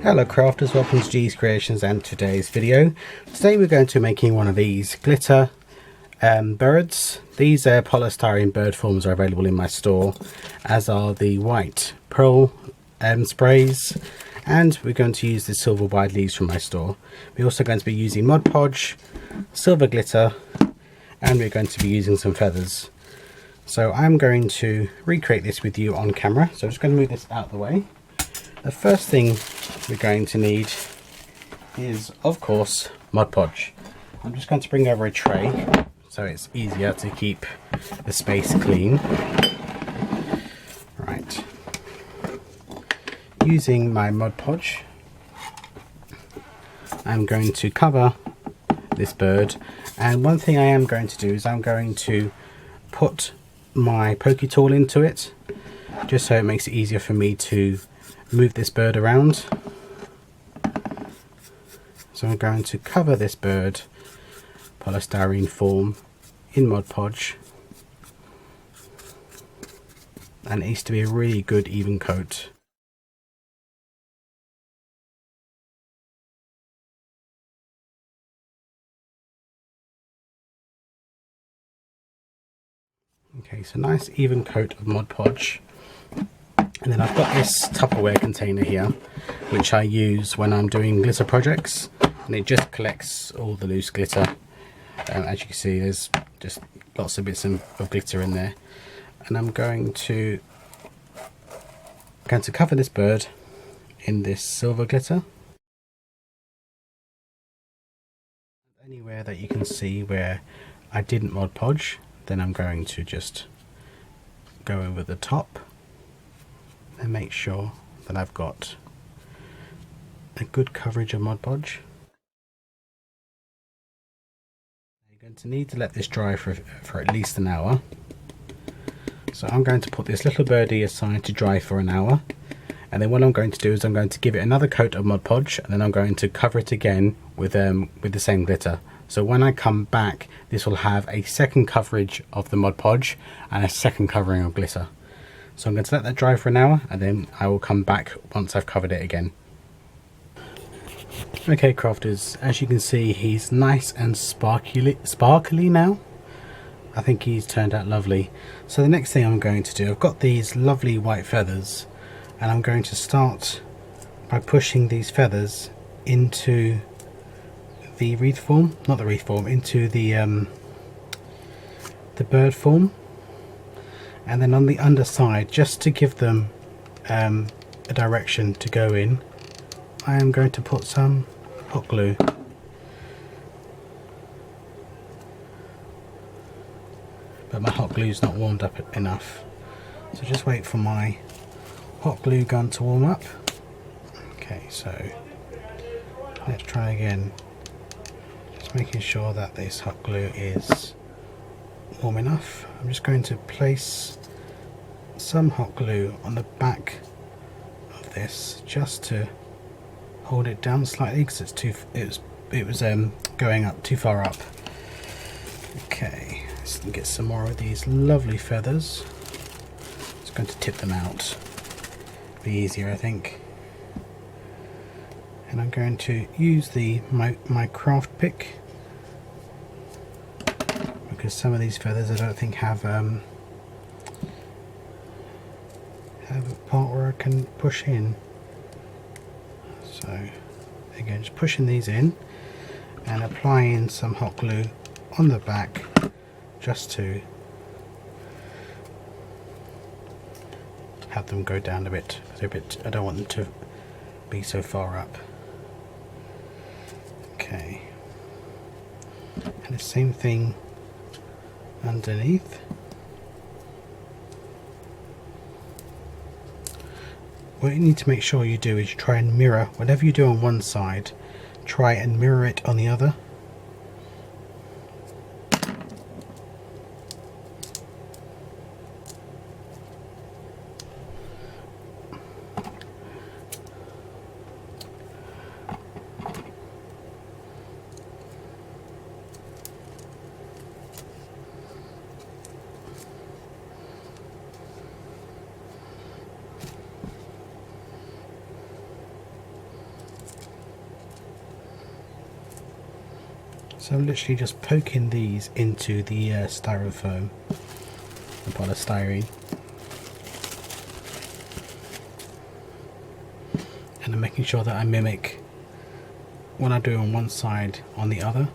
Hello crafters, welcome to G's Creations and today's video. Today we're going to be making one of these glitter birds. These polystyrene bird forms are available in my store, as are the white pearl sprays, and we're going to use the silver wide leaves from my store. We're also going to be using Mod Podge, silver glitter, and we're going to be using some feathers. So I'm going to recreate this with you on camera, so I'm just going to move this out of the way. The first thing we're going to need is, of course, Mod Podge. I'm just going to bring over a tray so it's easier to keep the space clean. Right. Using my Mod Podge, I'm going to cover this bird, and one thing I am going to do is I'm going to put my pokey tool into it, just so it makes it easier for me to move this bird around. So I'm going to cover this bird polystyrene form in Mod Podge, and it needs to be a really good even coat. Okay, so nice even coat of Mod Podge. And then I've got this Tupperware container here, which I use when I'm doing glitter projects, and it just collects all the loose glitter. As you can see, there's just lots of bits of glitter in there. And I'm going to cover this bird in this silver glitter. Anywhere that you can see where I didn't Mod Podge, then I'm going to just go over the top and make sure that I've got a good coverage of Mod Podge. You're going to need to let this dry for at least an hour. So I'm going to put this little birdie aside to dry for an hour, and then what I'm going to do is I'm going to give it another coat of Mod Podge, and then I'm going to cover it again with the same glitter. So when I come back, this will have a second coverage of the Mod Podge and a second covering of glitter. So I'm going to let that dry for an hour, and then I will come back once I've covered it again. Okay crafters, as you can see, he's nice and sparkly now. I think he's turned out lovely. So the next thing I'm going to do, I've got these lovely white feathers, and I'm going to start by pushing these feathers into the wreath form, not the wreath form, into the bird form. And then on the underside, just to give them a direction to go in, I am going to put some hot glue. But my hot glue is not warmed up enough, so just wait for my hot glue gun to warm up. Okay, so let's try again, just making sure that this hot glue is warm enough. I'm just going to place some hot glue on the back of this just to hold it down slightly, because it was going up too far up. Okay, let's get some more of these lovely feathers. Just going to tip them out, be easier I think. And I'm going to use my craft pick, because some of these feathers I don't think have a part where I can push in. So again, just pushing these in and applying some hot glue on the back, just to have them go down a bit. I don't want them to be so far up. Okay, and the same thing underneath. What you need to make sure you do is you try and mirror whatever you do on one side, try and mirror it on the other. So I'm literally just poking these into the styrofoam, the polystyrene, and I'm making sure that I mimic what I do on one side on the other,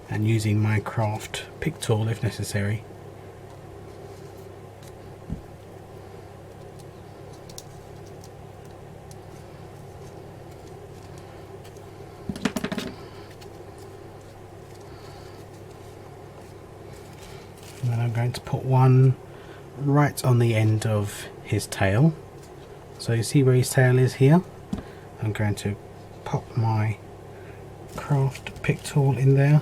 and using my craft pick tool if necessary. And then I'm going to put one right on the end of his tail. So you see where his tail is here? I'm going to pop my craft pick tool in there,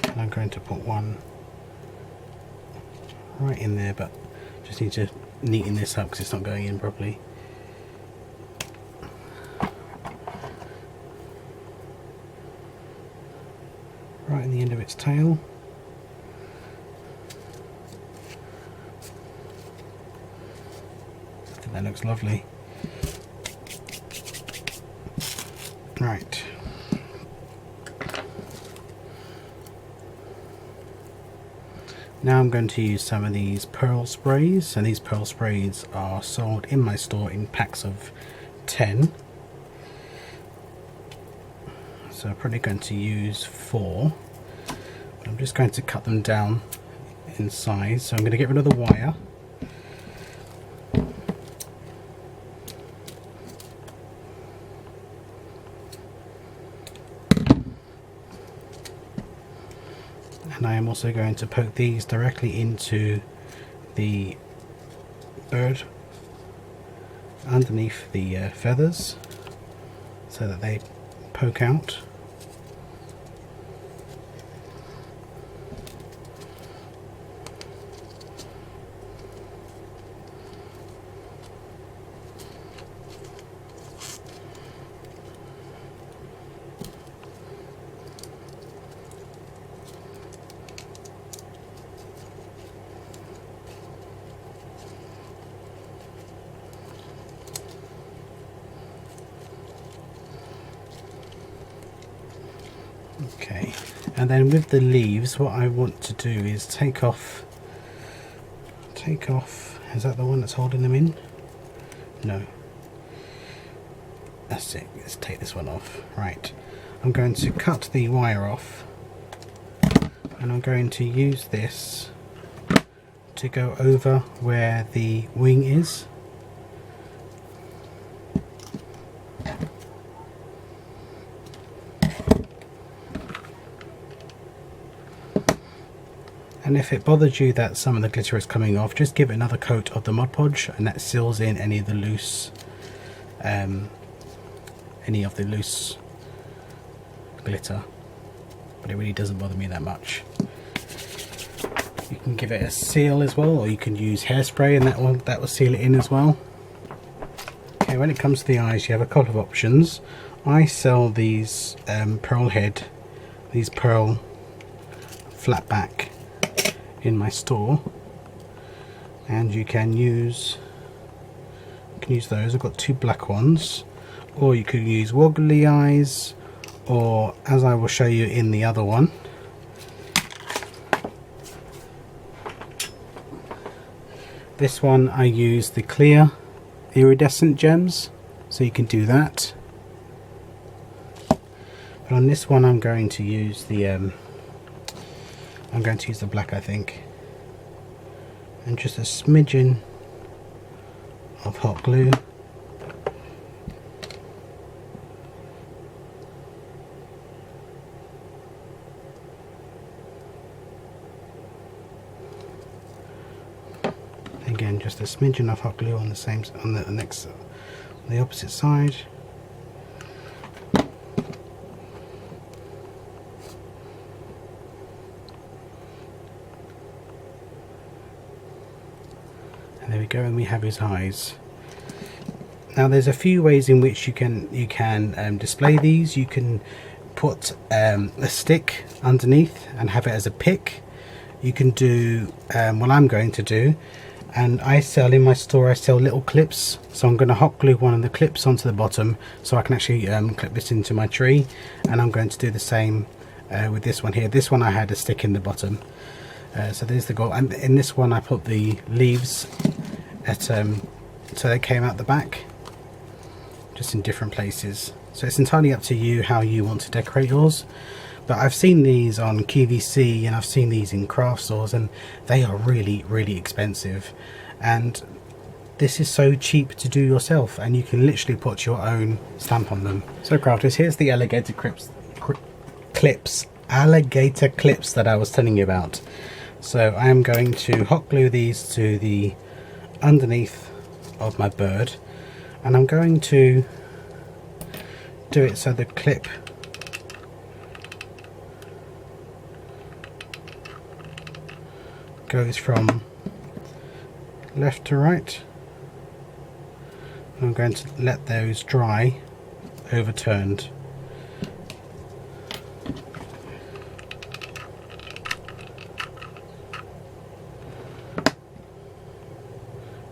and I'm going to put one right in there, but just need to neaten this up because it's not going in properly. Right in the end of its tail. I think that looks lovely. Right. Now I'm going to use some of these pearl sprays, and these pearl sprays are sold in my store in packs of 10. So I'm probably going to use 4. But I'm just going to cut them down in size. So I'm going to get rid of the wire. And I am also going to poke these directly into the bird underneath the feathers so that they poke out. Okay, and then with the leaves, what I want to do is take off, is that the one that's holding them in? No. That's it, let's take this one off. Right, I'm going to cut the wire off, and I'm going to use this to go over where the wing is. And if it bothers you that some of the glitter is coming off, just give it another coat of the Mod Podge, and that seals in any of the loose glitter. But it really doesn't bother me that much. You can give it a seal as well, or you can use hairspray, and that will seal it in as well. Okay, when it comes to the eyes, you have a couple of options. I sell these pearl head, these pearl flat back in my store, and you can use those. I've got 2 black ones, or you could use wobbly eyes, or as I will show you in the other one, this one I use the clear iridescent gems, so you can do that. But on this one I'm going to use the black, I think, and just a smidgen of hot glue. Again, just a smidgen of hot glue on the opposite side. There we go, and we have his eyes. Now there's a few ways in which you can display these. You can put a stick underneath and have it as a pick. You can do what I'm going to do. And I sell in my store, I sell little clips, so I'm going to hot glue one of the clips onto the bottom so I can actually clip this into my tree. And I'm going to do the same with this one here. This one I had a stick in the bottom, so there's the goal. And in this one I put the leaves at so they came out the back, just in different places. So it's entirely up to you how you want to decorate yours. But I've seen these on QVC and I've seen these in craft stores, and they are really expensive. And this is so cheap to do yourself, and you can literally put your own stamp on them. So crafters, here's the alligator alligator clips that I was telling you about. So I am going to hot glue these to the underneath of my bird, and I'm going to do it so the clip goes from left to right. I'm going to let those dry overturned.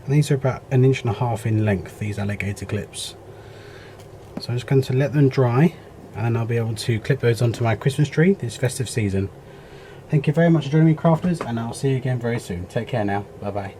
And these are about 1.5 inches in length, these alligator clips. So I'm just going to let them dry, and then I'll be able to clip those onto my Christmas tree this festive season. Thank you very much for joining me, crafters, and I'll see you again very soon. Take care now. Bye bye.